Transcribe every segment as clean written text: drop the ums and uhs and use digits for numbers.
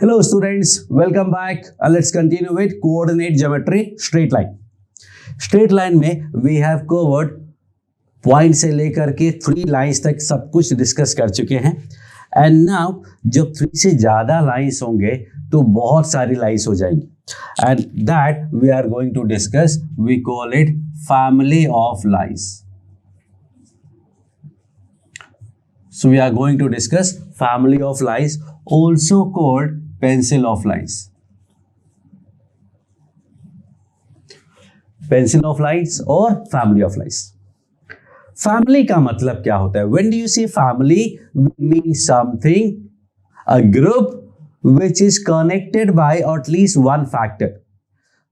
Hello students, welcome back and let's continue with coordinate geometry straight line. Straight line में we have covered point से लेकर के 3 lines तक सब कुछ डिस्कस कर चुके हैं एंड नाउ जब 3 से ज़्यादा लाइंस होंगे तो बहुत सारी लाइंस हो जाएंगी and that we are going to discuss, we call it family of lines. So we are going to discuss family of lines, also called pencil of lines. Pencil of lines or family of lines. Family का मतलब क्या होता है? When do you say family, we mean something, a group which is connected by at least one factor.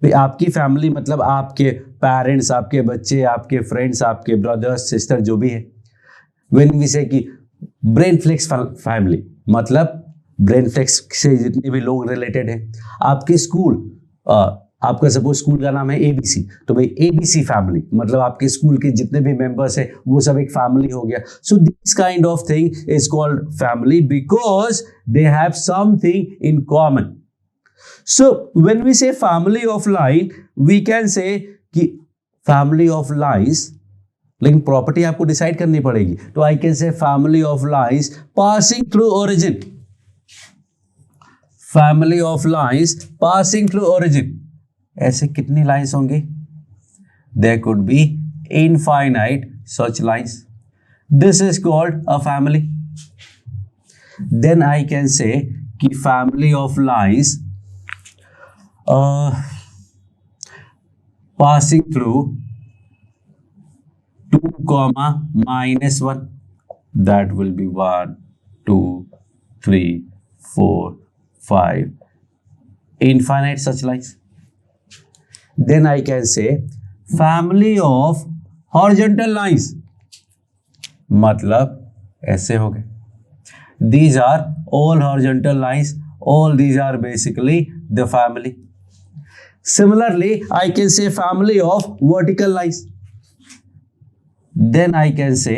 भाई आपकी family मतलब आपके parents, आपके बच्चे, आपके फ्रेंड्स, आपके ब्रदर्स सिस्टर जो भी है. When we say कि ब्रेन फ्लेक्स फैमिली मतलब ब्रेन फ्लेक्स से जितने भी लोग रिलेटेड हैं. आपके स्कूल, आपका सपोज स्कूल का नाम है एबीसी, तो भाई एबीसी फैमिली मतलब आपके स्कूल के जितने भी मेंबर्स हैं वो सब एक फैमिली हो गया. So this kind of thing is called family because they have something in common. So when we say family of line we can say कि फैमिली ऑफ लाइंस, लेकिन प्रॉपर्टी आपको डिसाइड करनी पड़ेगी. तो I can say family of lines passing through origin. Family of lines passing through origin. ऐसे कितनी lines होंगी? There could be infinite such lines. This is called a family. Then I can say कि family of lines passing through 2, -1, that will be 1, 2, 3, 4, 5, infinite such lines. Then I can say family of horizontal lines, मतलब ऐसे हो गए. These are all horizontal lines, all these are basically the family. Similarly, I can say family of vertical lines. Then I can say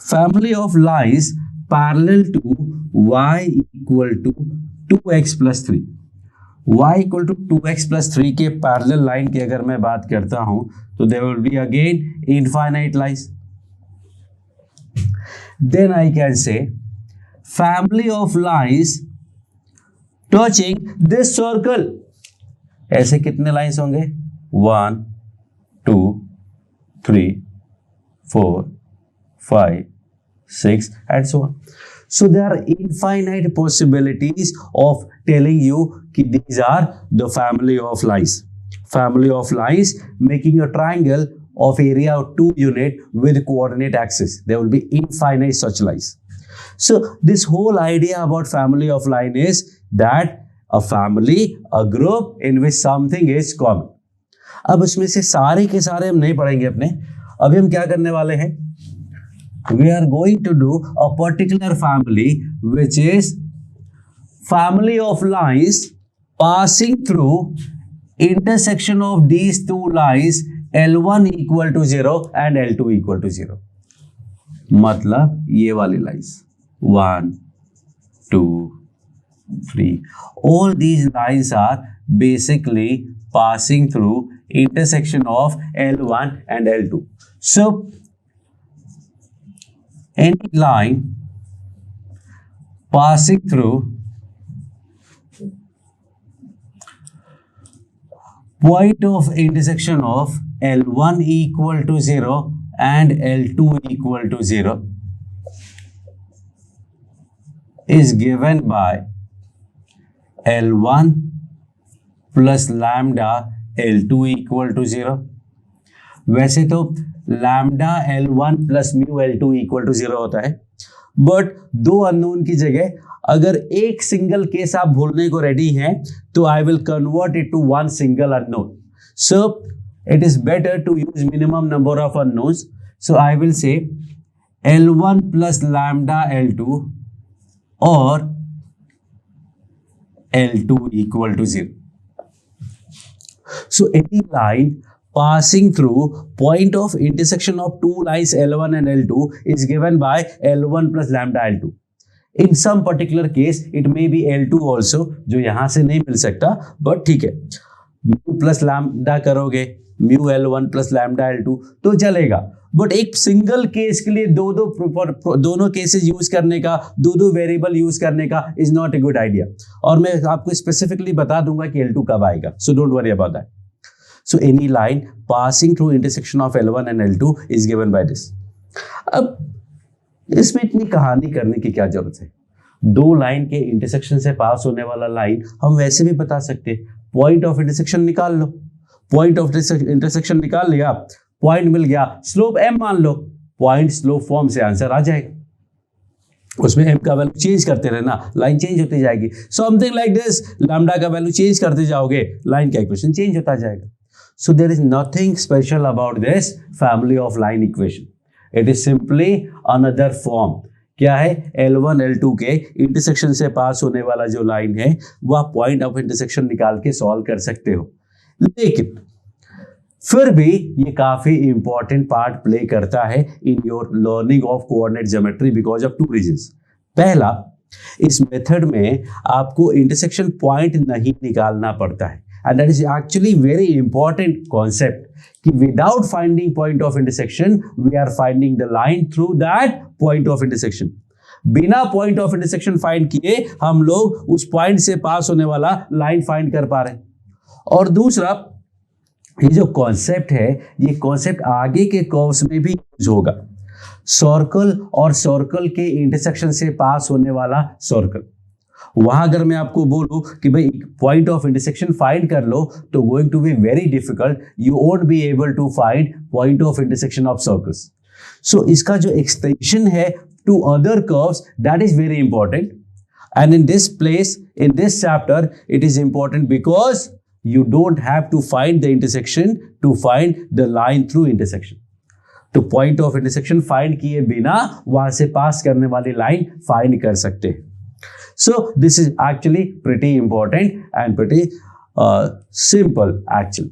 family of lines parallel to y equal to 2x plus 3. y equal to 2x plus 3 के parallel line की अगर मैं बात करता हूं तो there will be again infinite lines. Then I can say family of lines touching this circle. ऐसे कितने लाइंस होंगे? 1, 2, 3, 4, 5, 6 and so on. So there are infinite possibilities of telling you कि these are the family of lines. Family of lines making a triangle of area of 2 unit with coordinate axis. There will be infinite such lines. So this whole idea about family of line is that a family, a group in which something is common. अब उसमें से सारे के सारे हम नहीं पढ़ेंगे अपने. अभी हम क्या करने वाले हैं? We are going to do a particular family which is family of lines passing through intersection of these two lines L1 equal to 0 and L2 equal to 0. मतलब ये वाली lines 1, 2, 3. All these lines are basically passing through intersection of L1 and L2. So any line passing through point of intersection of L1 equal to 0 and L2 equal to 0 is given by L1 plus lambda L2 equal to 0. वैसे तो lambda L1 plus mu L2 equal to 0 होता है, but 2 unknown की जगह अगर एक single case आप भूलने को रेडी हैं तो I will convert it to 1 single unknown. So it is better to use minimum number of unknowns. So I will say L1 plus lambda L2 और L2 equal to 0. So any line passing through point of intersection of two lines L1 and L2 is given by L1 plus lambda L2. In some particular case it may be L2 also, जो यहां से नहीं मिल सकता, but ठीक है, mu plus lambda करोगे, mu L1 plus lambda L2 तो चलेगा, बट एक सिंगल केस के लिए दोनों केसेस यूज करने का, दो वेरिएबल यूज करने का is not a good idea. और मैं आपको स्पेसिफिकली बता दूंगा कि L2 कब आएगा, so don't worry about that. So any line passing through intersection of L1 and L2 is given by this. अब इसमें इतनी कहानी करने की क्या जरूरत है, दो लाइन के इंटरसेक्शन से पास होने वाला लाइन हम वैसे भी बता सकते हैं, पॉइंट ऑफ इंटरसेक्शन निकाल लो, पॉइंट ऑफ इंटरसेक्शन निकाल लिया, पॉइंट मिल गया, स्लोप m मान लो, पॉइंट स्लोप फॉर्म से आंसर आ जाएगा। उसमें m का वैल्यू चेंज करते रहना, लाइन चेंज होती जाएगी, समथिंग लाइक दिस, लैम्डा का वैल्यू चेंज करते जाओगे, लाइन का इक्वेशन चेंज होता जाएगा। So there is nothing special about this family of line equation, it is simply another form. क्या है, L1 L2 के इंटरसेक्शन से पास होने वाला जो लाइन है वह पॉइंट ऑफ इंटरसेक्शन निकाल के सॉल्व कर सकते हो। लेकिन फिर भी ये काफी इंपॉर्टेंट पार्ट प्ले करता है in your learning of coordinate geometry because of 2 reasons. पहला, इस मेथड में आपको इंटरसेक्शन पॉइंट नहीं निकालना पड़ता है, and that is actually very important concept कि without finding point of intersection we are finding the line through that point of intersection. बिना पॉइंट ऑफ इंटरसेक्शन फाइंड किए हम लोग उस पॉइंट से पास होने वाला लाइन फाइंड कर पा रहे हैं। और दूसरा, ये जो कॉन्सेप्ट है ये कॉन्सेप्ट आगे के कर्व्स में भी यूज होगा। सर्कल और सर्कल के इंटरसेक्शन से पास होने वाला सर्कल, वहां अगर मैं आपको बोलूं कि भाई पॉइंट ऑफ इंटरसेक्शन फाइंड कर लो तो going to be very difficult, you won't be able to find point of intersection of circles. So इसका जो एक्सटेंशन है to other curves that is very important, and in this place in this chapter it is important because you don't have to find the intersection to find the line through intersection. तो point of intersection find किए बिना वहां से पास करने वाली line find कर सकते हैं। सो this is actually pretty important and pretty simple actually.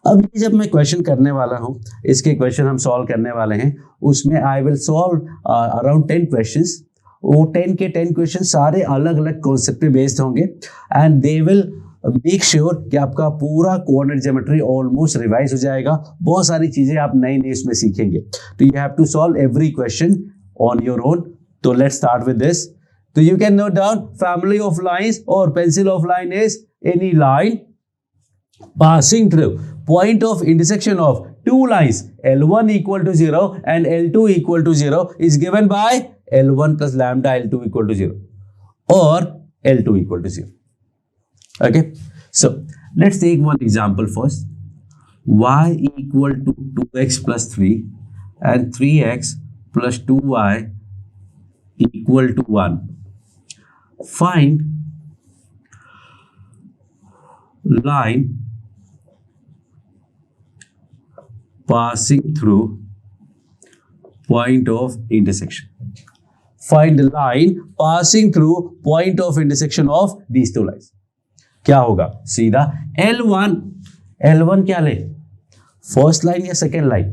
अब जब मैं क्वेश्चन करने वाला हूं, इसके क्वेश्चन हम सॉल्व करने वाले हैं, उसमें I will solve around 10 questions. वो 10 के 10 क्वेश्चन सारे अलग अलग कॉन्सेप्ट पे बेस्ड होंगे and they will make sure कि आपका पूरा कोऑर्डिनेट ज्योमेट्री ऑलमोस्ट रिवाइज हो जाएगा। बहुत सारी चीजें आप नई नई इसमें सीखेंगे, तो you have to solve every question on your own. तो लेट्स स्टार्ट विद दिस। तो you can note down family of lines और pencil of line is any line passing through point of intersection of two lines L1 equal to 0 and L2 equal to 0 is given by L1 plus lambda L2 equal to 0 or L2 equal to 0. Okay, so let's take one example first. Y equal to 2x plus 3 and 3x plus 2y equal to 1. Find line passing through point of intersection. Find the line passing through point of intersection of these two lines. क्या होगा? सीधा L1 क्या ले? First line या second line?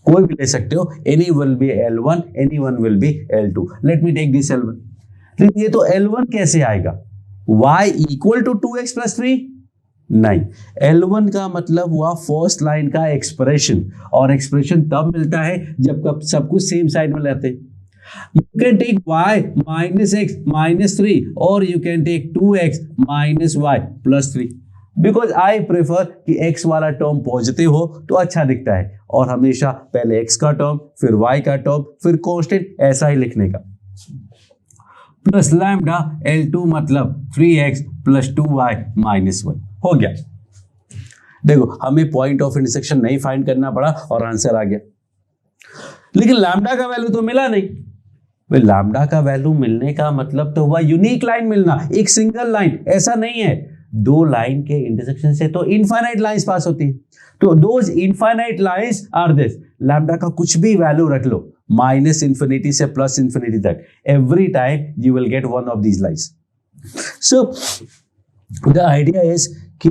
कोई भी ले सकते हो. Any will be L1, anyone will be L2. Let me take this L1. लेकिन ये तो L1 कैसे आएगा? Y equal to 2x plus 3? नहीं, L1 का मतलब हुआ फर्स्ट लाइन का एक्सप्रेशन, और एक्सप्रेशन तब मिलता है जब सब कुछ सेम साइड में लेते हैं. You can take y minus x minus 3 or you can take 2x minus y plus 3 because I prefer कि x वाला टर्म पॉजिटिव हो तो अच्छा दिखता है, और हमेशा पहले x का टर्म फिर y का टर्म फिर कांस्टेंट, ऐसा ही लिखने का. प्लस लैम्डा L2 मतलब 3x प्लस 2y माइनस 1 हो गया. देखो हमें पॉइंट ऑफ इंटरसेक्शन नहीं फाइंड करना पड़ा और आंसर आ गया. लेकिन लैम्डा का वैल्यू तो मिला नहीं. लैम्डा का वैल्यू मिलने का मतलब तो हुआ यूनिक लाइन मिलना, एक सिंगल लाइन. ऐसा नहीं है, दो लाइन के इंटरसेक्शन से तो इनफाइनाइट लाइंस पास होती है. तो those infinite lines are this. Lambda का कुछ भी वैल्यू रख लो, माइनस इंफिनिटी से प्लस इंफिनिटी तक, every time you will get one of these lines. So the idea is कि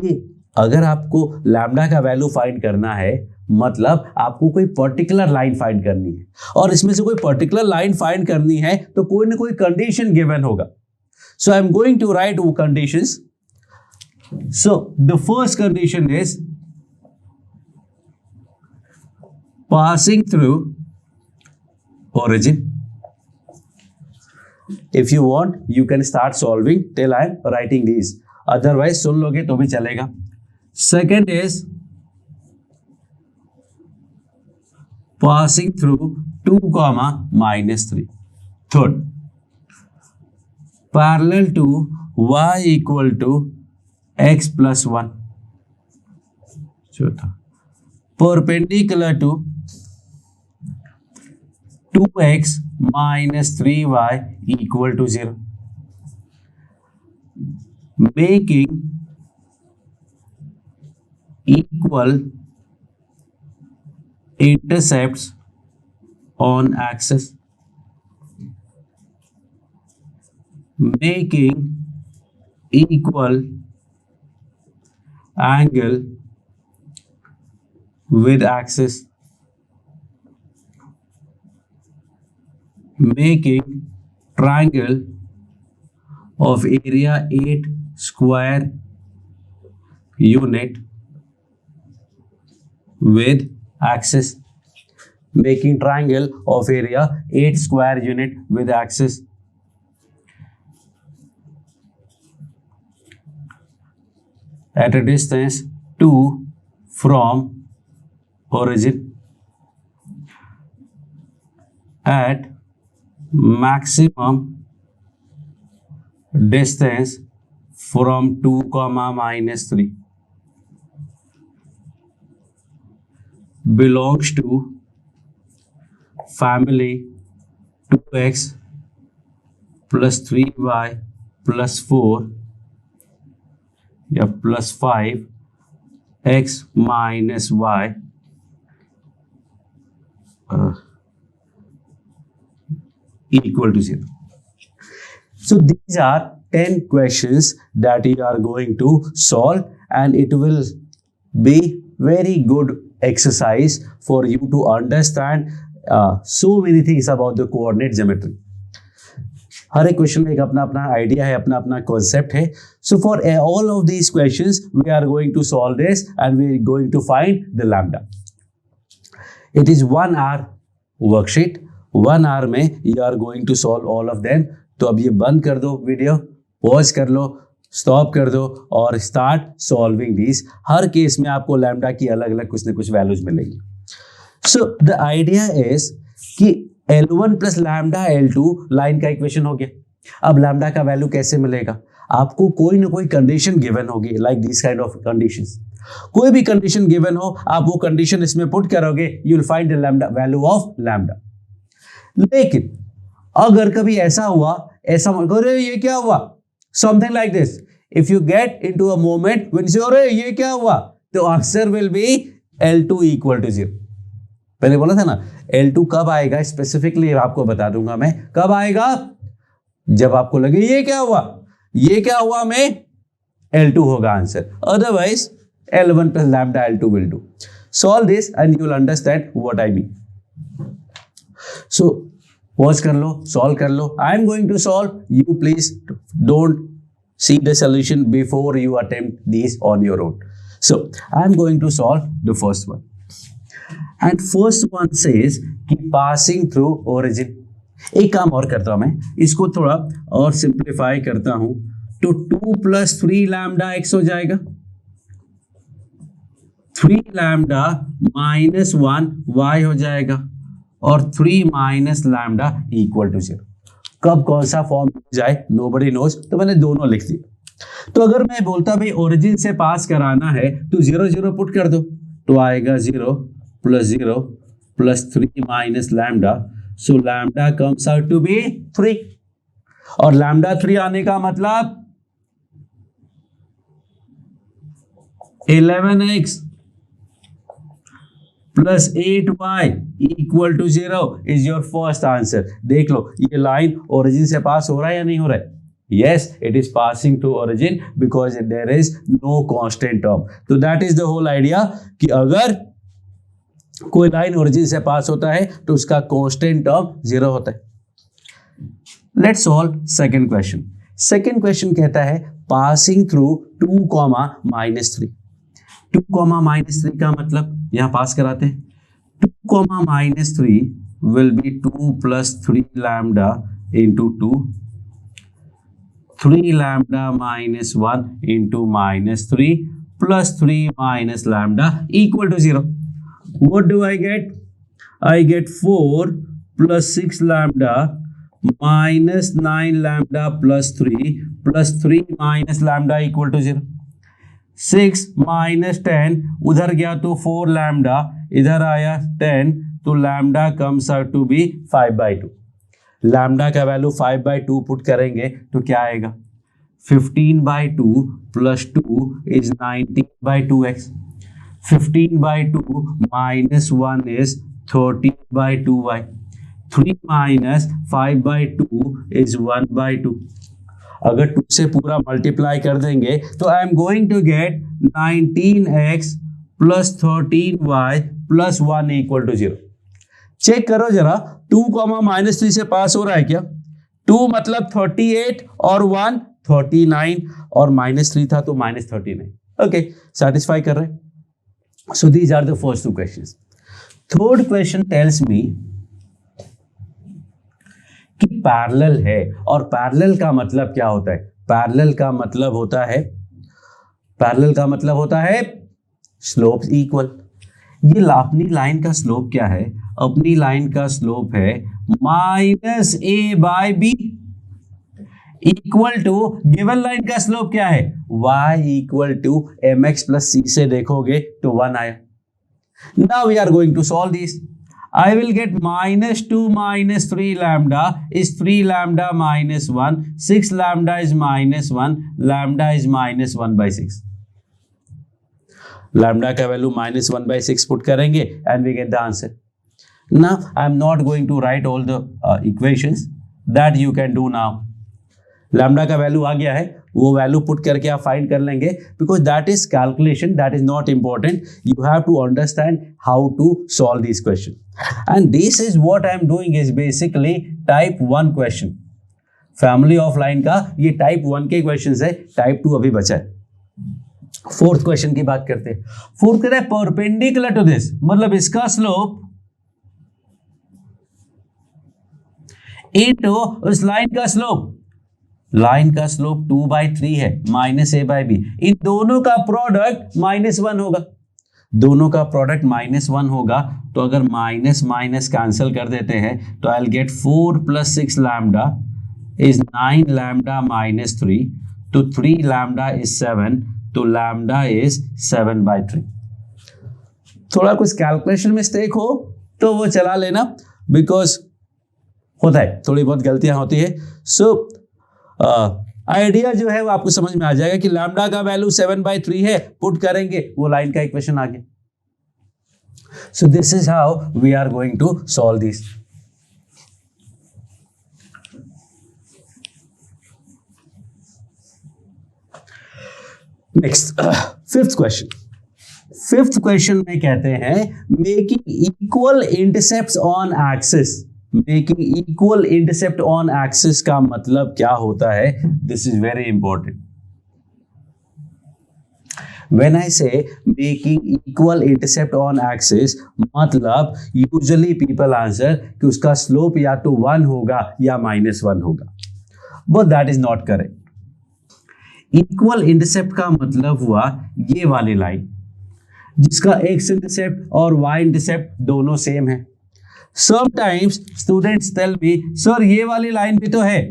अगर आपको लैम्डा का वैल्यू फाइंड करना है मतलब आपको कोई पर्टिकुलर लाइन फाइंड करनी है, और इसमें से कोई पर्टिकुलर लाइन फाइंड करनी है तो कोई ना कोई कंडीशन गिवन होगा. So I am going to write वो conditions. So the first condition is passing through origin. If you want, you can start solving till I am writing these. Otherwise, सुन लोगे तो भी चलेगा. Second is passing through 2, -3. Third, parallel to y equal to x plus 1. चौथा, perpendicular to 2x minus 3y equal to 0, making equal intercepts on axis, making equal angle with axis, making triangle of area 8 square unit with axis, making triangle of area 8 square unit with axis. At a distance 2 from origin, at maximum distance from 2, -3, belongs to family 2x plus 3y plus 4 या plus 5x minus y equal to 0. So these are 10 questions that you are going to solve, and it will be very good exercise for you to understand so many things about the coordinate geometry. हर एक question में एक अपना अपना idea है, अपना अपना concept है. So for all of these questions we are going to solve this and we are going to find the lambda. It is 1 hour worksheet. 1 hour में you are going to solve all of them. तो अब ये बंद कर दो, video pause कर लो, stop कर दो और start solving this. Her case में आपको लैम्डा की अलग अलग कुछ ना कुछ वैल्यूज मिलेंगी. सो द आइडिया इज कि L1 plus lambda L2 line का इक्वेशन हो गया. अब लैम्डा का वैल्यू कैसे मिलेगा? आपको कोई ना कोई कंडीशन गिवन होगी, like this kind of conditions. कोई भी कंडीशन गिवन हो, आप वो कंडीशन इसमें पुट करोगे, you will find the lambda, value of lambda. लेकिन अगर कभी ऐसा हुआ, ऐसा अरे ये क्या हुआ, something like this, if you get into a moment when you अरे ये क्या हुआ, तो answer will be L2 equal to 0. मैंने बोला था ना L2 कब आएगा, स्पेसिफिकली आपको बता दूंगा मैं कब आएगा. जब आपको लगे ये क्या हुआ में L2 होगा answer. Otherwise L1 plus lambda L2 will do. Solve this and you will understand what I mean. So pause कर लो, सॉल्व कर लो. I am going to solve, you please don't see the solution before you attempt these on your own. So I am going to solve the first one. And first one says कि passing through origin. एक काम और करता हूं मैं, इसको थोड़ा और सिंप्लीफाई करता हूं, तो 2 + 3 लैम्डा x हो जाएगा. 3 लैम्डा -1 y हो जाएगा और 3 माइनस लैम्डा इक्वल टू 0. कब कौन सा फॉर्म जाए नोबडी नोज, तो मैंने दोनों लिख दिया. तो अगर मैं बोलता भाई ओरिजिन से पास कराना है तो 0 0 पुट कर दो, तो आएगा 0 + 0 + 3 minus lambda. So lambda comes out to be 3. और लैम्डा 3 आने का मतलब 11x + 8y equal to 0 is your first answer. देख लो ये लाइन ओरिजिन से पास हो रहा है या नहीं हो रहा है. Yes, it is passing to origin because there is no constant term. So that is the whole idea कि अगर कोई लाइन ओरिजिन से पास होता है तो उसका कांस्टेंट टर्म 0 होता है। Let's solve second question. Second question कहता है पासिंग थ्रू 2, -3। 2, -3 का मतलब यहां पास कराते हैं। 2, -3 will be 2 plus 3 lambda into 2, 3 lambda minus 1 into -3 plus 3 minus lambda equal to 0. What do I get? I get 4 plus 6 lambda minus 9 lambda plus 3 minus lambda equal to 0. 6 minus 10 उधर गया तो 4 lambda, इधर आया 10, तो lambda comes out to be 5/2. lambda का value 5/2 put करेंगे तो क्या आएगा? 15/2 plus 2 is 19/2x. 15/2 minus 1 is 13/2y. 3 minus 5/2 is 1/2. अगर 2 से पूरा मल्टीप्लाई कर देंगे तो I am going to get 19x plus 13y plus 1 equal to 0. Check करो जरा, 2, -3 से पास हो रहा है क्या? 2 मतलब 38 और 1 39 और -3 था तो -39. ओके, सेटिस्फाई कर रहे हैं. So these are the first 2 questions. Third question tells me कि पैरेलल है, और पैरेलल का मतलब क्या होता है? पैरेलल का मतलब होता है स्लोप इक्वल. ये अपनी लाइन का स्लोप क्या है? अपनी लाइन का स्लोप है -a/b equal to given line का स्लोप क्या है? y equal to mx plus c से देखोगे तो 1 आया. Now we are going to solve this. I will get -2 minus 3 lambda is 3 lambda minus 1. 6 lambda is -1. Lambda is -1/6. Lambda का value -1/6 put करेंगे and we get the answer. Now I am not going to write all the equations that you can do now. Lambda का value आ गया है, वो value put करके आप find कर लेंगे, because that is calculation, that is not important. You have to understand how to solve this question, and this is what I am doing is basically type 1 question. Family of line का ये type 1 के question है, type 2 अभी बचा है. Fourth question की बात करते हैं. फोर्थ कहता है परपेंडिकुलर टू दिस, मतलब इसका स्लोप इनटू उस लाइन का स्लोप. लाइन का स्लोप 2/3 है, -a/b. इन दोनों का प्रोडक्ट -1 होगा. दोनों का प्रोडक्ट -1 होगा, तो अगर माइनस माइनस कैंसिल कर देते हैं तो I will gate 4 + 6 lambda is 9 lambda -3, तो 3 लैम्डा इज 7, तो लैम्डा इज 7/3. थोड़ा कुछ कैलकुलेशन मिस्टेक हो तो वो चला लेना, बिकॉज होता है, थोड़ी बहुत गलतियां होती है. सो आइडिया जो है वो आपको समझ में आ जाएगा कि लैम्डा का वैल्यू 7/3 है, पुट करेंगे वो लाइन का इक्वेशन आ गया. So this is how we are going to solve this. Next fifth question. Fifth question में कहते हैं making equal intercepts on axis. Making equal intercept on axis का मतलब क्या होता है? This is very important. When I say making equal intercept on axis, मतलब usually people answer कि उसका स्लोप या तो 1 होगा या -1 होगा, but that is not correct. Equal intercept का मतलब हुआ ये वाली लाइन जिसका एक्स इंटरसेप्ट और वाई इंटरसेप्ट दोनों सेम है. Sometimes students tell me, sir ये वाली लाइन भी तो है,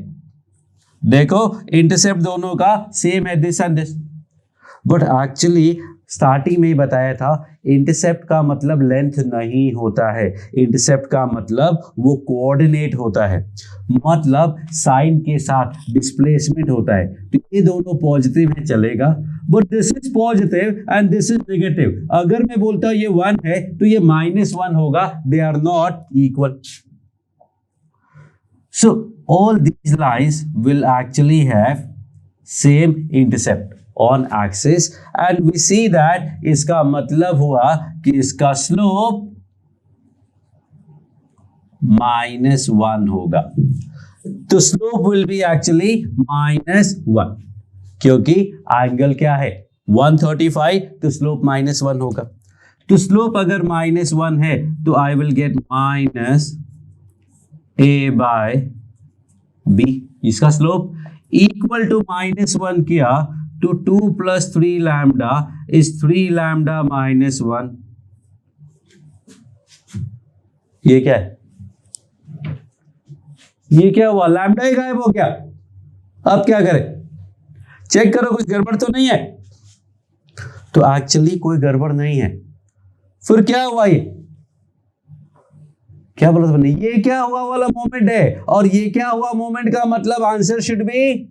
देखो इंटरसेप्ट दोनों का सेम है, this and this. But actually starting में ही बताया था, इंटरसेप्ट का मतलब लेंथ नहीं होता है, इंटरसेप्ट का मतलब वो कोऑर्डिनेट होता है, मतलब साइन के साथ डिस्प्लेसमेंट होता है. तो ये दोनों पॉजिटिव है चलेगा, but this is positive and this is negative. अगर मैं बोलता हूं ये 1 है तो ये -1 होगा, they are not equal. So all these lines will actually have same intercept on axis and we see that इसका मतलब हुआ कि इसका स्लोप -1 होगा। तो स्लोप विल बी एक्चुअली -1, क्योंकि एंगल क्या है 135, तो स्लोप -1 होगा। तो स्लोप अगर -1 है तो आई विल गेट -a/b। इसका स्लोप इक्वल टू -1 किया तो 2 + 3 लैम्डा इज 3 लैम्डा -1। ये क्या है? ये क्या हुआ? लैम्डा ही गायब हो गया। अब क्या करें? चेक करो कुछ गड़बड़ तो नहीं है। तो एक्चुअली कोई गड़बड़ नहीं है। फिर क्या हुआ? ये क्या बोला तुमने? ये क्या हुआ वाला मोमेंट है, और ये क्या हुआ मोमेंट का मतलब आंसर शुड बी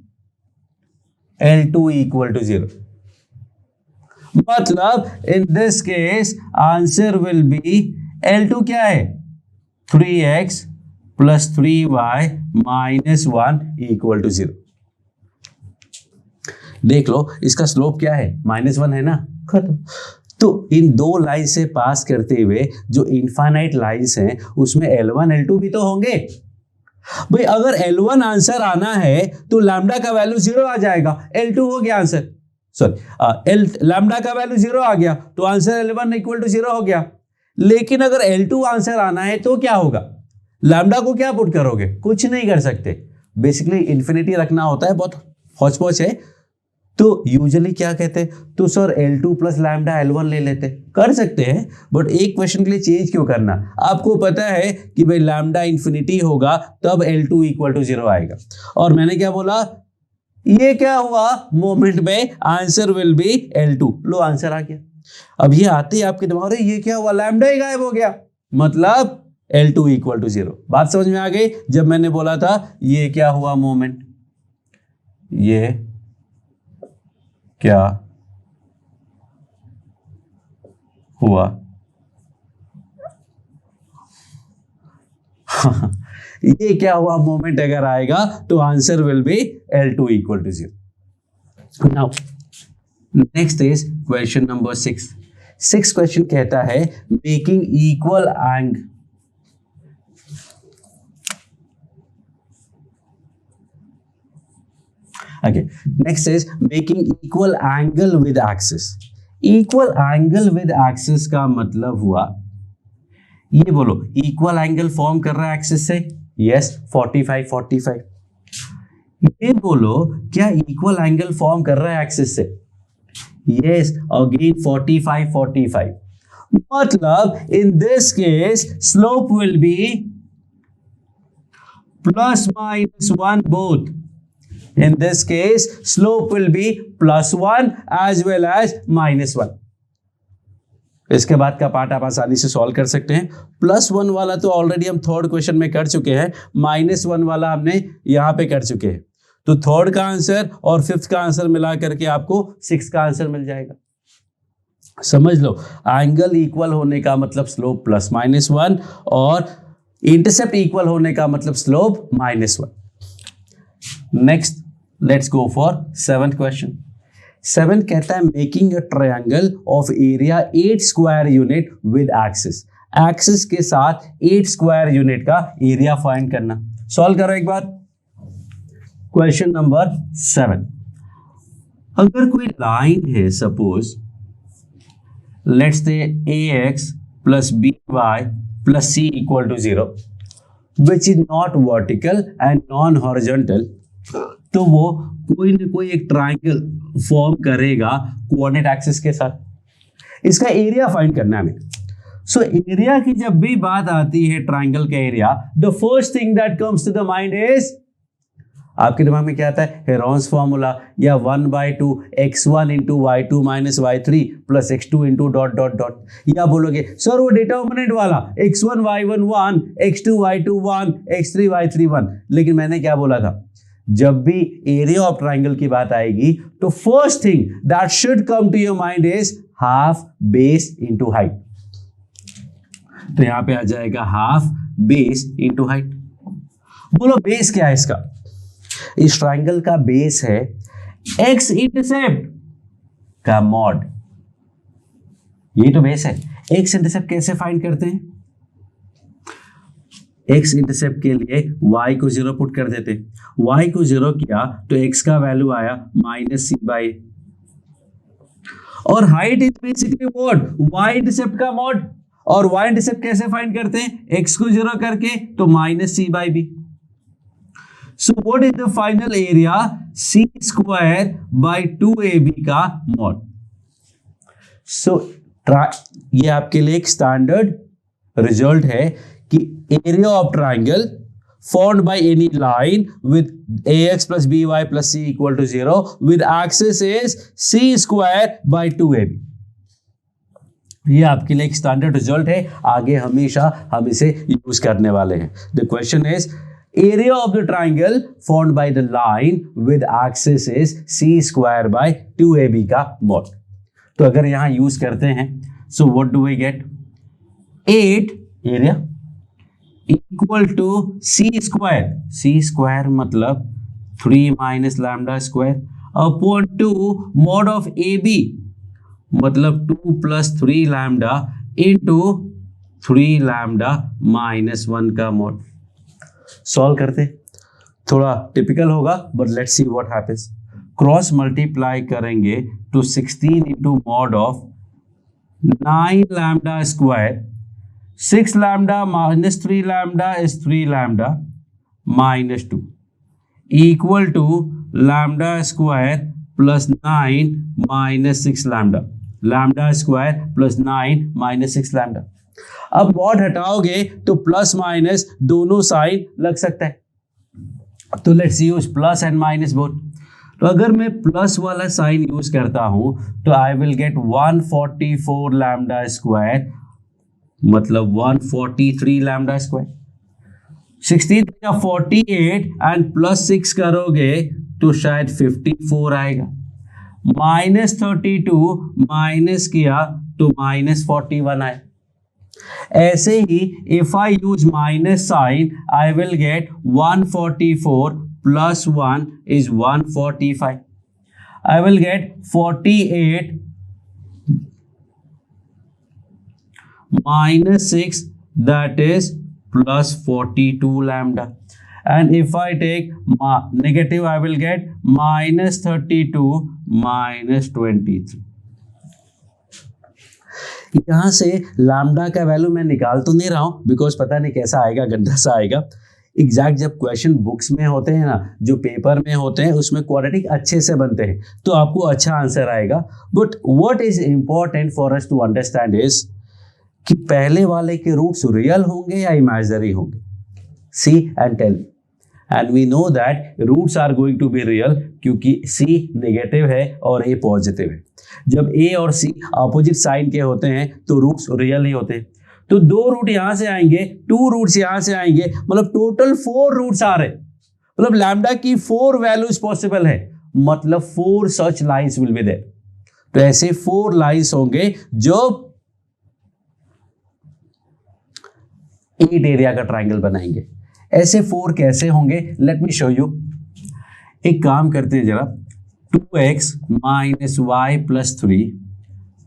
L2 = 0। मतलब इन this case answer will be L2 क्या है? 3x + 3y - 1 = 0। देख लो इसका स्लोप क्या है? -1 है ना, खत्म। तो इन दो लाइन से पास करते हुए जो इनफाइनाइट लाइंस हैं उसमें L1 L2 भी तो होंगे भाई। अगर L1 आंसर आना है तो लैम्डा का वैल्यू 0 आ जाएगा, L2 हो गया आंसर। सॉरी, लैम्डा का वैल्यू 0 आ गया तो आंसर L1 = 0 हो गया। लेकिन अगर L2 आंसर आना है तो क्या होगा? लैम्डा को क्या पुट करोगे? कुछ नहीं कर सकते। बेसिकली इन्फिनिटी रखना होता है, बहुत हौच पौच है। तो यूजुअली क्या कहते हैं? तो सर L2 + लैम्डा L1 ले लेते। कर सकते हैं, बट एक क्वेश्चन के लिए चेंज क्यों करना? आपको पता है कि भाई लैम्डा इन्फिनिटी होगा तब L2 = 0 आएगा। और मैंने क्या बोला? ये क्या हुआ मोमेंट में? Answer will be L2। लो आंसर आ गया। अब ये आते ही आपके दिमाग में ये क्या हुआ? लैम्डा ही गायब हो गया, मतलब L2 = 0। बात समझ में आ गई? जब मैंने बोला था ये क्या हुआ मोमेंट, ये क्या हुआ ये क्या हुआ मोमेंट अगर आएगा तो answer will be L2 = 0। Now next is question number 6। 6 question कहता है making equal Ang Okay, next is making equal angle with axis। equal angle with axis का मतलब हुआ, ये बोलो equal angle फॉर्म कर रहा है एक्सिस से? यस, 45 45। ये बोलो क्या equal angle फॉर्म कर रहा है एक्सिस से? Yes, again 45 45। मतलब in this case slope will be ±1 both। In this case, slope will be +1 as well as -1। इसके बाद का पार्ट आप आसानी से सॉल्व कर सकते हैं। +1 वाला तो ऑलरेडी हम थर्ड क्वेश्चन में कर चुके हैं, -1 वाला हमने यहां पे कर चुके हैं। तो थर्ड का आंसर और फिफ्थ का आंसर मिला करके आपको 6 का आंसर मिल जाएगा। समझ लो, एंगल इक्वल होने का मतलब स्लोप +-1 और इंटरसेप्ट इक्वल होने का मतलब slope -1। Next let's go for 7th question. 7 कहता है making a triangle of area 8 square unit with axis. Axis के साथ 8 स्क्वायर यूनिट का एरिया फाइंड करना। सॉल्व करो एक बार। Question number 7। अगर कोई लाइन है, suppose let's say ax + by + c = 0 which is not vertical and non horizontal, तो वो कोई ना कोई एक ट्रायंगल फॉर्म करेगा कोऑर्डिनेट एक्सिस के साथ। इसका एरिया फाइंड करना है हमें। सो एरिया की जब भी बात आती है ट्रायंगल का area, the first thing that comes to the mind is, आपके दिमाग में क्या आता है? हेरोन्स फॉर्मूला, या 1/2 x1 × y2 - y3 + x2 × ... या बोलोगे सर वो डिटर्मिनेंट वाला x1 y1 1, x2 y2 1, x3 y3 1। लेकिन मैंने क्या बोला था? जब भी एरिया ऑफ ट्राइंगल की बात आएगी तो first thing that should come to your mind is half base into height. तो यहां पे आ जाएगा हाफ बेस इंटू हाइट। बोलो बेस क्या है इसका? इस ट्राइंगल का बेस है एक्स इंटरसेप्ट का मॉड। ये तो बेस है। एक्स इंटरसेप्ट कैसे फाइंड करते हैं? x इंटरसेप्ट के लिए y को 0 पुट कर देते, y को 0 किया तो x का वैल्यू आया -c/a, और height is basically what, y intercept का मॉड, और y इंटरसेप्ट कैसे फाइंड करते हैं, x को 0 करके तो -c/b। So what is the final area, c²/2ab का मॉड। सो ये आपके लिए एक स्टैंडर्ड रिजल्ट है कि area of triangle formed by any line with ax plus by plus c equal to 0 with axis is c²/2ab। ये आपके लिए एक स्टैंडर्ड रिजल्ट है, आगे हमेशा हम इसे यूज करने वाले हैं। The question is area of the triangle formed by the line with axis is c²/2ab का मॉड। तो अगर यहां यूज करते हैं, so what do we get, 8 area equal to c² मतलब 3 minus lambda square upon 2 mod of ab मतलब 2 plus 3 lambda into 3 lambda -1 का mod. Solve करते, थोड़ा टिपिकल होगा but let's see what happens. Cross multiply करेंगे तो 16 into mod of 9 lambda square, 6 lambda minus 3 lambda is 3 lambda minus 2 equal to lambda square plus 9 minus 6 lambda, lambda square plus 9 minus 6 lambda। अब mod हटाओगे तो plus minus दोनों side लग सकता है, तो let's use plus and minus both. तो अगर मैं प्लस वाला साइन यूज करता हूं तो I will get 144 lambda square मतलब 143 लैम्डा स्क्वायर, 16 का 48 एंड प्लस 6 करोगे तो शायद 54 आएगा, -32 माइनस किया तो -41 आए। ऐसे ही if I use minus sign I will get 144 plus 1 is 145, I will get 48 -6 that is plus 42 lambda, and if I take negative I will get -32 -23। यहां से लैम्डा का वैल्यू मैं निकाल तो नहीं रहा हूं बिकॉज पता नहीं कैसा आएगा, गंदा सा आएगा। एग्जैक्ट जब क्वेश्चन बुक्स में होते हैं ना, जो पेपर में होते हैं उसमें क्वाड्रेटिक अच्छे से बनते हैं तो आपको अच्छा आंसर आएगा। But what is important for us to understand is कि पहले वाले के रूट्स रियल होंगे या इमेजिनरी होंगे, see and tell. And we know that roots are going to be real क्योंकि सी नेगेटिव है और ए पॉजिटिव है। जब ए और सी अपोजिट साइन के होते हैं तो रूट्स रियल ही होते हैं। तो 2 रूट यहां से आएंगे, 2 रूट्स यहां से आएंगे, मतलब टोटल 4 रूट्स आ रहे, मतलब लैम्डा की 4 वैल्यूज पॉसिबल है, मतलब 4 सच लाइंस विल बी देयर। तो ऐसे 4 लाइंस होंगे जो 8 एरिया का ट्राइंगल बनाएंगे। ऐसे 4 कैसे होंगे, लेट मी शो यू। एक काम करते हैं जरा, 2x minus y plus 3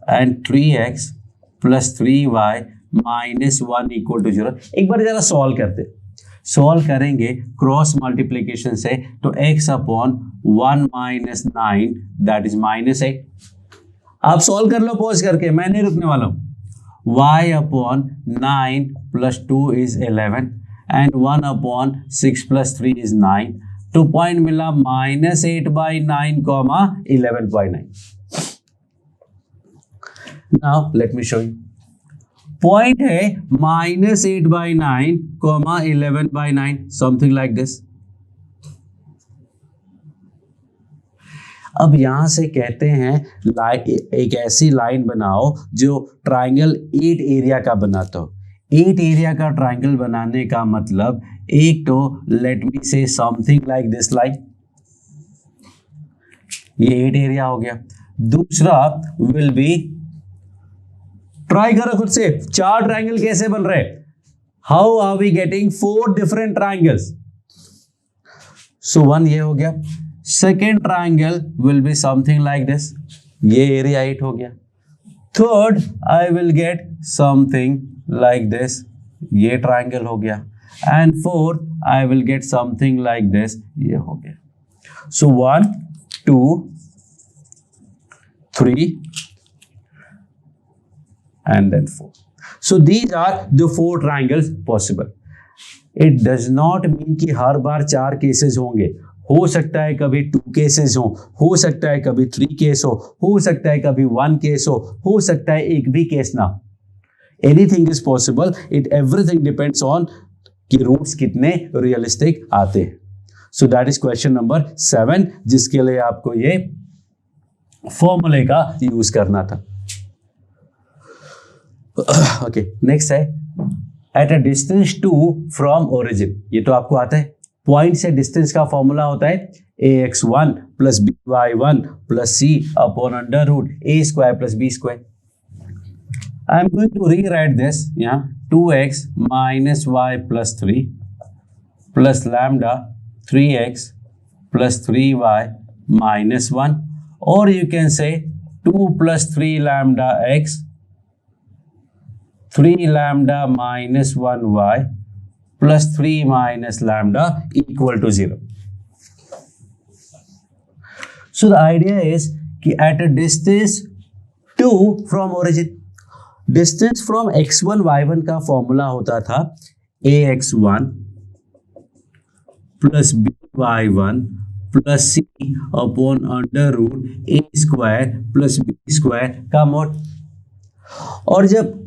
and 3x plus 3y minus 1 equal to 0। एक बार जरा सॉल्व करते, सॉल्व करेंगे क्रॉस मल्टीप्लीकेशन से तो x upon 1 minus 9 that is -8। आप सॉल्व कर लो पॉज करके, मैं नहीं रुकने वाला हूं। y upon 9 plus 2 is 11 and 1 upon 6 plus 3 is 9। तो पॉइंट मिला -8/9 comma 11/9। Now let me show you. Point है -8/9 कॉमा 11/9, समथिंग लाइक दिस। अब यहां से कहते हैं एक ऐसी लाइन बनाओ जो ट्राइंगल 8 एरिया का बनाता हो। 8 एरिया का ट्राइंगल बनाने का मतलब एक तो लेट मी से समथिंग लाइक दिस लाइन, ये 8 एरिया हो गया। दूसरा विल बी, ट्राई करो खुद से, 4 ट्राइंगल कैसे बन रहे, how are we getting 4 different triangles. So 1 ये हो गया। Second triangle will be something like this, ये एरिया 8 हो गया। Third I will get something like this, ये ट्राइंगल हो गया। And fourth I will get something like this. ये हो गया. सो 1 2 3 and then 4. So these are the 4 triangles possible. It does not mean कि हर बार 4 केसेस होंगे. हो सकता है कभी 2 केसेस हो सकता है कभी 3 केस हो सकता है कभी 1 केस हो सकता है एक भी केस ना. Anything is possible. Everything depends on कि रूट्स कितने रियलिस्टिक आते हैं. So that is question number 7, जिसके लिए आपको ये फॉर्मूले का यूज करना था. ओके, नेक्स्ट है at a distance 2 from origin. ये तो आपको आता है. पॉइंट से डिस्टेंस का फॉर्मूला होता है ax1 plus by1 plus c upon under root a square plus b square. I am going to rewrite this. यहाँ 2x minus y plus 3 plus lambda 3x plus 3y minus 1, और you can say 2 plus 3 lambda x 3 lambda minus 1y plus 3 minus lambda equal to 0. So the idea is कि at a distance 2 from origin, distance from x1 y1 का formula होता था ax1 plus by1 plus C upon under root a square plus b square का mode. और जब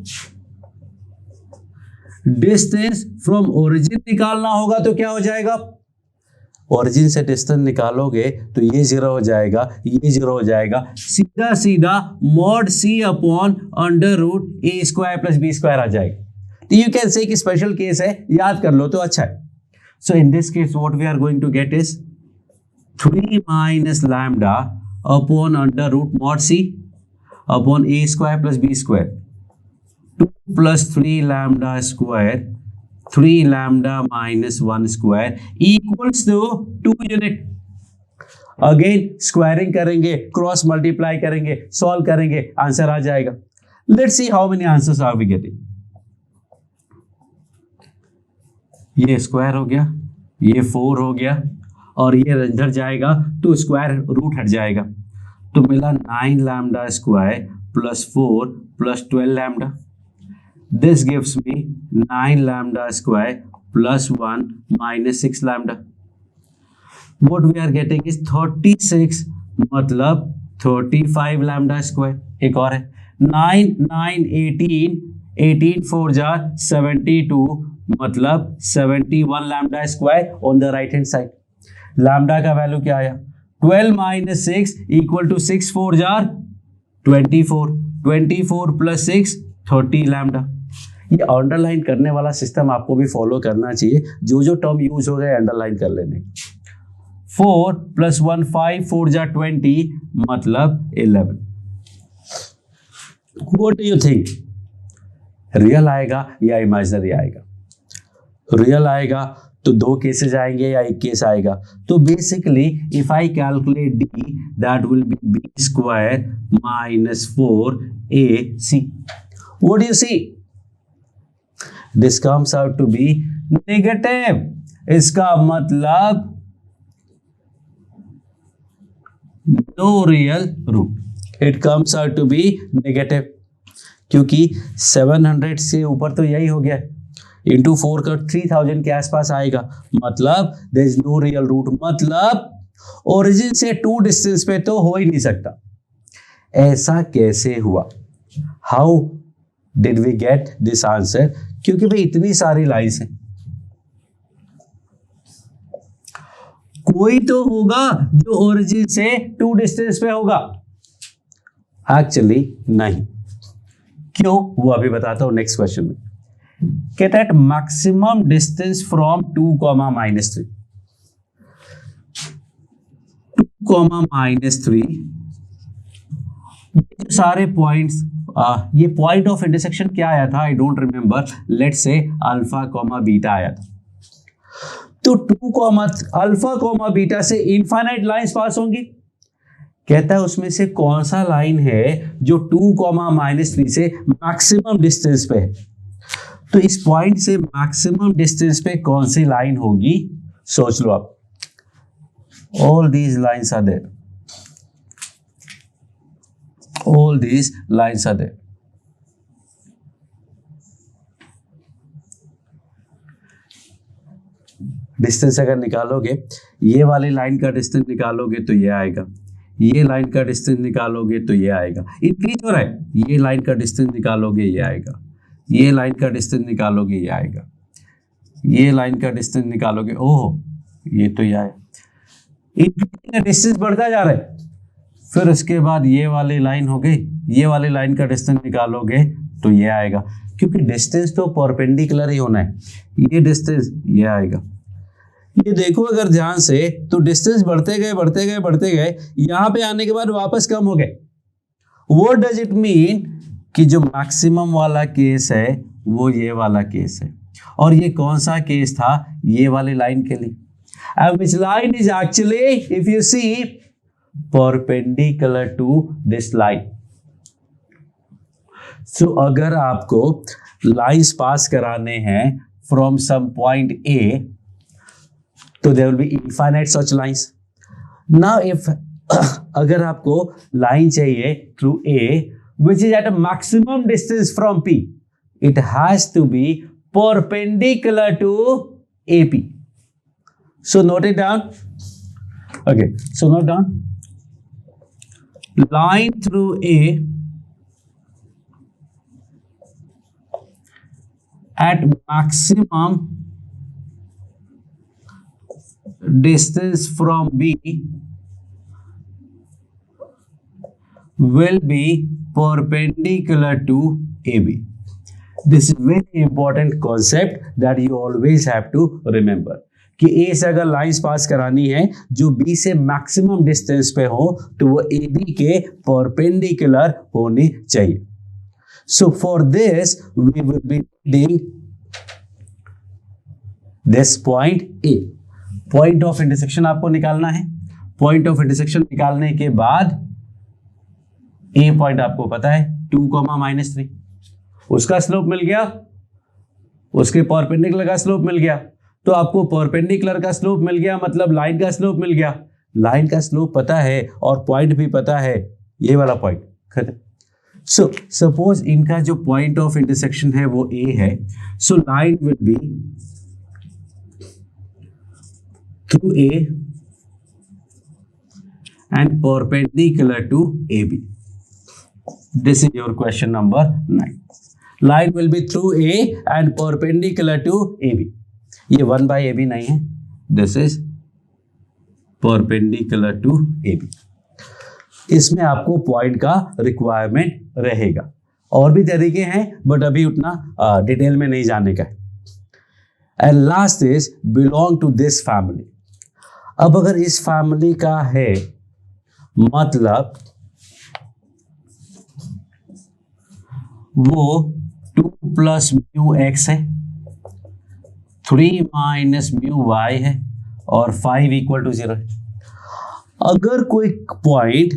distance from origin निकालना होगा तो क्या हो जाएगा? ओरिजिन से डिस्टेंस निकालोगे तो ये 0 हो जाएगा, ये 0 हो जाएगा, सीधा सीधा mod c upon under root a square plus b square आ जाएगा. तो यू कैन से कि स्पेशल केस है, याद कर लो तो अच्छा है. So in this case what we are going to get is 3 minus lambda upon under root mod c upon a square plus b square 2 plus 3 lambda square 3 lambda minus 1 square equals to 2 unit. Again squaring करेंगे, cross multiply करेंगे, solve करेंगे, answer आ जाएगा. Let's see how many answers are we getting. ये square हो गया, ये 4 हो गया, और ये इधर जाएगा तो स्क्वायर रूट हट जाएगा, तो मिला 9 lambda square plus 4 plus 12 lambda. This gives me 9 lambda square plus 1 minus 6 lambda. What we are getting is 36, मतलब 35 lambda square. एक और है 9 9 18 18 4 जार 72, मतलब 71 lambda square on the right hand side. lambda का वैल्यू क्या आया? 12 minus 6 equal to 6 4 jar 24, 24 plus 6 30 lambda. ये underline करने वाला सिस्टम आपको भी फॉलो करना चाहिए. जो जो टर्म यूज हो गए अंडरलाइन कर लेने. 4 प्लस 1 5 4 जा 20, मतलब 11. What do you think? Real आएगा या इमेजिनरी आएगा? रियल आएगा तो 2 केसेस आएंगे या 1 केस आएगा? तो basically if I calculate D that will be B square minus 4ac. What do you see? This comes out to be negative. इसका मतलब no real root. It comes out to be negative. क्योंकि 700 से ऊपर तो यही हो गया, into 4 का 3000 के आसपास आएगा, मतलब there is no real root. मतलब ओरिजिन से 2 डिस्टेंस पे तो हो ही नहीं सकता. ऐसा कैसे हुआ? How did we get this answer? क्योंकि भाई इतनी सारी लाइंस हैं, कोई तो होगा जो ओरिजिन से 2 डिस्टेंस पे होगा. एक्चुअली नहीं. क्यों? वो अभी बताता हूं नेक्स्ट क्वेश्चन में. कहता है मैक्सिमम डिस्टेंस फ्रॉम 2, -3 2, -3 ये सारे पॉइंट्स. ये पॉइंट ऑफ इंटरसेक्शन क्या आया था? I don't remember. Let's say alpha comma beta आया था. तो 2 अल्फा कॉमा बीटा से इनफाइनाइट लाइंस पास होंगी. कहता है उसमें से कौन सा लाइन है जो 2, -3 से मैक्सिमम डिस्टेंस पे है? तो इस पॉइंट से मैक्सिमम डिस्टेंस पे कौन सी लाइन होगी, सोच लो आप। All these lines are there, all these lines are there. Distance अगर निकालोगे, ये वाली लाइन का डिस्टेंस निकालोगे तो ये आएगा, ये लाइन का डिस्टेंस निकालोगे तो ये आएगा। इंक्रीज हो रहा है, ये लाइन का डिस्टेंस निकालोगे ये आएगा, ये लाइन का डिस्टेंस निकालोगे ये आएगा, ये लाइन का डिस्टेंस निकालोगे, ओह ये तो ये आया। इंक्रीज का डिस्टेंस बढ़ता जा रहा है। फिर उसके बाद ये वाली लाइन हो गई, ये वाली लाइन का डिस्टेंस निकालोगे तो ये आएगा, क्योंकि डिस्टेंस तो परपेंडिकुलर ही होना है। ये डिस्टेंस ये आएगा। ये देखो अगर ध्यान से तो डिस्टेंस बढ़ते गए बढ़ते गए बढ़ते गए, यहां पे आने के बाद वापस कम हो गए। व्हाट डज इट मीन कि जो मैक्सिमम वाला केस है वो ये वाला केस है, और ये कौन सा केस था, ये वाली लाइन के लिए। And which line is actually, if you see, perpendicular to this line. So अगर आपको लाइंस पास कराने हैं from some point A, तो there will be infinite such lines. Now if अगर आपको लाइन चाहिए through A which is at a maximum distance from P, it has to be perpendicular to AP. So note it down. Okay, so note down. Line through A at maximum distance from B will be perpendicular to AB. This is very important concept that you always have to remember. कि ए से अगर lines pass करानी है जो B से maximum distance पे हो तो वो ए बी के परपेंडिकुलर होनी चाहिए। So for this we will be reading this point A. Point of intersection आपको निकालना है। पॉइंट ऑफ इंटरसेक्शन निकालने के बाद ए पॉइंट आपको पता है 2,-3, उसका स्लोप मिल गया, उसके परपेंडिकुलर का स्लोप मिल गया। तो आपको परपेंडिकुलर का स्लोप मिल गया मतलब लाइन का स्लोप मिल गया। लाइन का स्लोप पता है और पॉइंट भी पता है, ये वाला पॉइंट खत्म। सो सपोज इनका जो पॉइंट ऑफ इंटरसेक्शन है वो ए है। So line will be through A and perpendicular to A B. This is your question number 9। Line will be through A and perpendicular to A B. ये 1/AB नहीं है, this is perpendicular to AB। इसमें आपको point का requirement रहेगा। और भी तरीके हैं बट अभी उतना डिटेल में नहीं जाने का है। And last is belong to this family. अब अगर इस फैमिली का है मतलब वो 2 + μx है, 3 - μy है और 5 = 0 है। अगर कोई पॉइंट,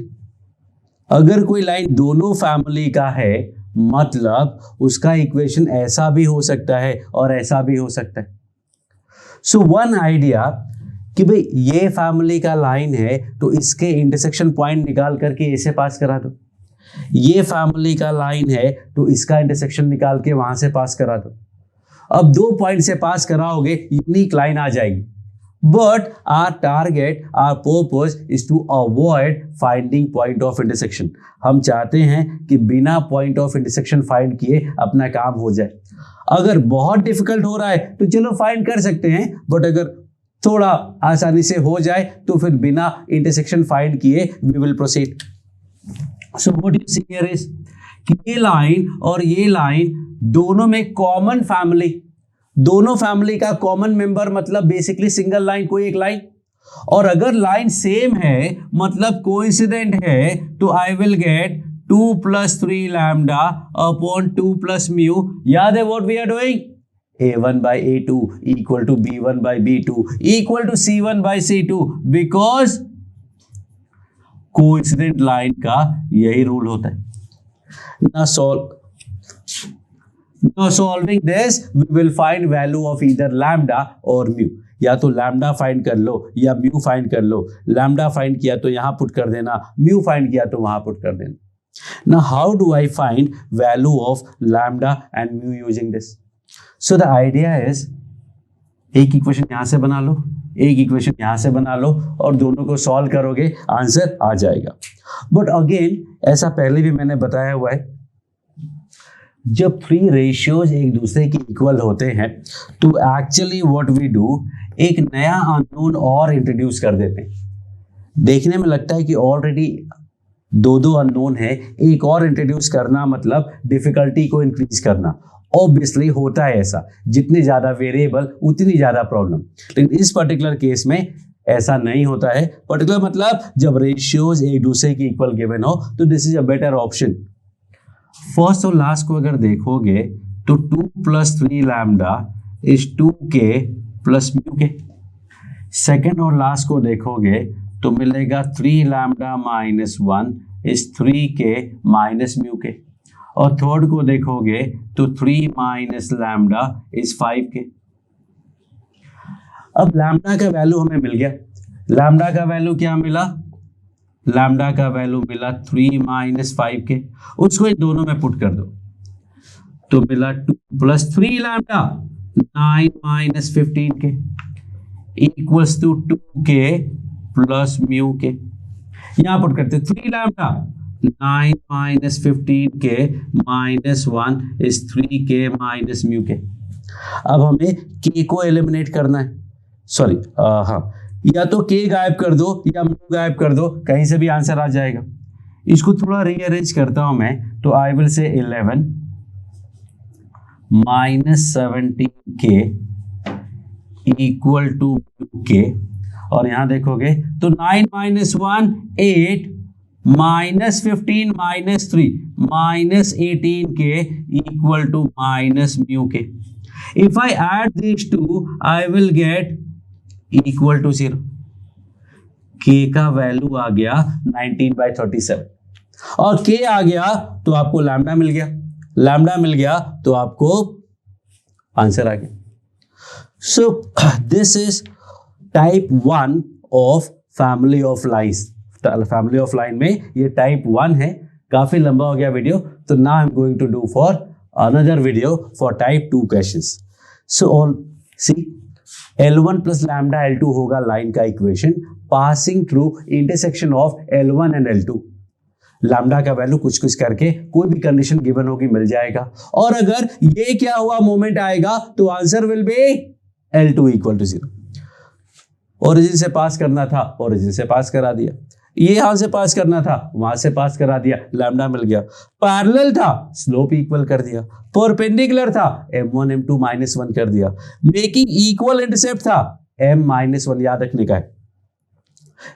अगर कोई लाइन दोनों फैमिली का है मतलब उसका इक्वेशन ऐसा भी हो सकता है और ऐसा भी हो सकता है। सो वन आइडिया कि भाई ये फैमिली का लाइन है तो इसके इंटरसेक्शन पॉइंट निकाल करके ऐसे पास करा दो। ये फैमिली का लाइन है तो इसका इंटरसेक्शन निकाल के वहां से पास करा दो। अब 2 पॉइंट से पास कराओगे यूनिक लाइन आ जाएगी। But our target, our purpose is to avoid finding point of intersection. हम चाहते हैं कि बिना पॉइंट ऑफ इंटरसेक्शन फाइंड किए अपना काम हो जाए। अगर बहुत डिफिकल्ट हो रहा है तो चलो फाइंड कर सकते हैं, बट अगर थोड़ा आसानी से हो जाए तो फिर बिना इंटरसेक्शन फाइंड किए we will proceed. So what you see here is कि ये लाइन और ये लाइन दोनों में कॉमन फैमिली, दोनों फैमिली का कॉमन मेंबर मतलब बेसिकली सिंगल लाइन, कोई एक लाइन। और अगर लाइन सेम है मतलब कोइंसिडेंट है तो I will get 2 + 3 lambda upon 2 + mu. याद है what we are doing? A1/A2 = B1/B2 = C1/C2 because coincident line का यही रूल होता है ना। Solve Now solving this, we will find value of either lambda or mu. या तो लैम्डा फाइंड कर लो या म्यू फाइंड कर लो. लैम्डा फाइंड किया तो यहां पुट कर देना, म्यू फाइंड किया तो वहां पुट कर देना. Now how do I find value of lambda and mu using this? So the idea is, एक इक्वेशन यहां से बना लो, एक इक्वेशन यहां से बना लो और दोनों को सॉल्व करोगे, आंसर आ जाएगा. बट अगेन ऐसा पहले भी मैंने बताया हुआ है, जब थ्री रेशियोज एक दूसरे के इक्वल होते हैं तो एक्चुअली व्हाट वी डू, एक नया अननोन और इंट्रोड्यूस कर देते हैं. देखने में लगता है कि ऑलरेडी दो अननोन है, एक और इंट्रोड्यूस करना मतलब डिफिकल्टी को इंक्रीज करना. ऑब्वियसली होता है ऐसा, जितने ज़्यादा वेरिएबल उतनी ज़्यादा प्रॉब्लम. लेकिन इस पर्टिकुलर केस में ऐसा नहीं होता है. पर्टिकुलर मतलब जब रेशियोज एक दूसरे की इक्वल गिवन हो तो this is a better option. First और लास्ट को अगर देखोगे तो 2 + 3 lambda is 2k + μk. Second और लास्ट को देखोगे तो मिलेगा 3 लैम्डा - 1 इज 3k - μk. और थर्ड को देखोगे तो 3 - लैम्डा इज 5k. अब लैम्डा का वैल्यू हमें मिल गया. लैम्डा का वैल्यू क्या मिला? लैम्डा का वैल्यू मिला 3 - 5k. उसको इन दोनों में पुट कर दो तो मिला 2 + 3 lambda 9 - 15k equals to 2k + μk. यहां पुट करते 3 lambda 9 - 15k - 1 is 3k - μk. अब हमें k को एलिमिनेट करना है. सॉरी हाँ, या तो k गायब कर दो या mu गायब कर दो, कहीं से भी आंसर आ जाएगा. इसको थोड़ा रीअरेंज करता हूं मैं तो आई विल से 11 - 17k इक्वल टू k. और यहां देखोगे तो 9 - 1 8 -15 -3 -18k equal to -μk. If I add these two, I will get equal to 0. k का वैल्यू आ गया 19/37 और k आ गया तो आपको लैम्डा मिल गया. लैम्डा मिल गया तो आपको आंसर आ गया. So this is type 1 of family of lines. Family of line में ये टाइप 1 है. काफी लंबा हो गया वीडियो, तो now I am going to do for another video for type 2 questions. So all see L1 + lambda L2 होगा line का equation passing through intersection of L1 and L2. Lambda का वैल्यू कुछ कुछ करके कोई भी कंडीशन गिवन होगी मिल जाएगा. और अगर ये क्या हुआ मोमेंट आएगा तो answer will be L2 = 0. Origin से पास करना था, ओरिजिन से पास करा दिया. ये यहां से पास करना था, वहां से पास करा दिया, लैम्डा मिल गया. पैरेलल था, स्लोप इक्वल कर दिया. परपेंडिकुलर था, m1 m2 -1 कर दिया. मेकिंग इक्वल इंटरसेप्ट था, m-1 याद रखने का है.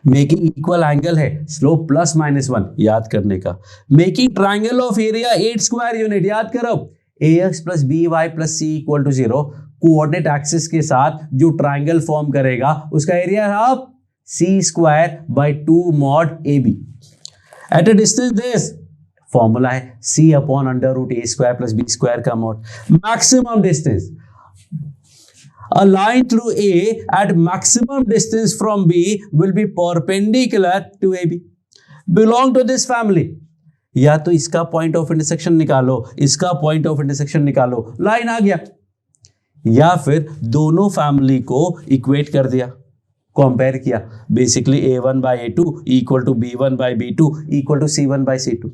मेकिंग इक्वल एंगल है, स्लोप +-1 याद करने का. Making triangle of area 8 square unit याद करो. ax + by + c = 0. Coordinate axis के साथ जो ट्राइंगल फॉर्म करेगा उसका एरिया है c²/2 mod AB. At a distance this formula है c/√a² + b² का mod. Maximum distance, a line through A at maximum distance from B will be perpendicular to AB. Belong to this family. या तो इसका point of intersection निकालो, इसका point of intersection निकालो, line आ गया. या फिर दोनों फैमिली को इक्वेट कर दिया, कंपेयर किया. Basically a1/a2 = b1/b2 = c1/c2.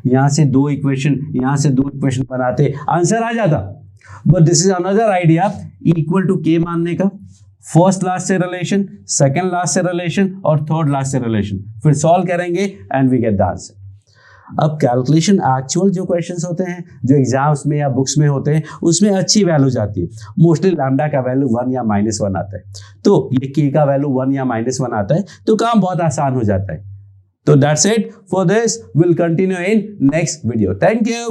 यहां से दो इक्वेशन, यहां से दो इक्वेशन बनाते, आंसर आ जाता. But this is another idea, equal to k मानने का. फर्स्ट लास्ट से रिलेशन, सेकंड लास्ट से रिलेशन और थर्ड लास्ट से रिलेशन, फिर सॉल्व करेंगे and we get the answer. अब कैलकुलेशन एक्चुअल जो क्वेश्चंस होते हैं, जो एग्जाम्स में या बुक्स में होते हैं, उसमें अच्छी वैल्यूज आती है. मोस्टली लैम्डा का वैल्यू 1 या -1 आता है. तो ये k का वैल्यू 1 या -1 आता है तो काम बहुत आसान हो जाता है. तो that's it for this. Will continue in next video. Thank you.